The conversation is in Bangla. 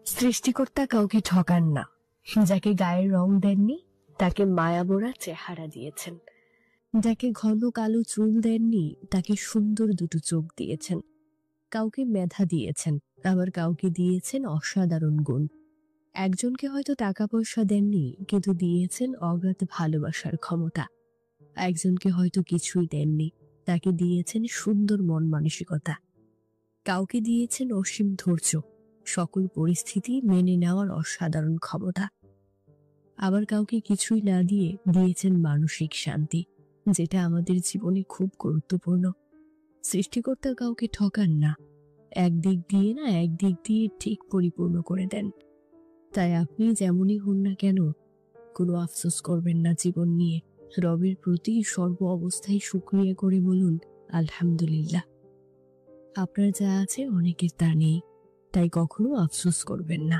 সৃষ্টিকর্তা কাউকে ঠকান না। যাকে গায়ের রং দেননি তাকে মায়াবোরা চেহারা দিয়েছেন, যাকে ঘন কালো চুল দেননি তাকে সুন্দর দুটো চোখ দিয়েছেন। কাউকে মেধা দিয়েছেন, আবার কাউকে দিয়েছেন অসাধারণ গুণ। একজনকে হয়তো টাকা পয়সা দেননি, কিন্তু দিয়েছেন অগাধ ভালোবাসার ক্ষমতা। একজনকে হয়তো কিছুই দেননি, তাকে দিয়েছেন সুন্দর মন মানসিকতা। কাউকে দিয়েছেন অসীম ধৈর্য, সকল পরিস্থিতি মেনে নেওয়ার অসাধারণ ক্ষমতা। আবার কাউকে কিছুই না দিয়ে দিয়েছেন মানসিক শান্তি, যেটা আমাদের জীবনে খুব গুরুত্বপূর্ণ। সৃষ্টিকর্তা কাউকে ঠকান না, একদিক দিয়ে না একদিক দিয়ে ঠিক পরিপূর্ণ করে দেন। তাই আপনি যেমনই হন না কেন, কোনো আফসোস করবেন না জীবন নিয়ে। রবের প্রতি সর্ব অবস্থায় শুকরিয়া করে বলুন আলহামদুলিল্লাহ। আপনার যা আছে অনেকের তা নেই, তাই কখনো আফসোস করবেন না।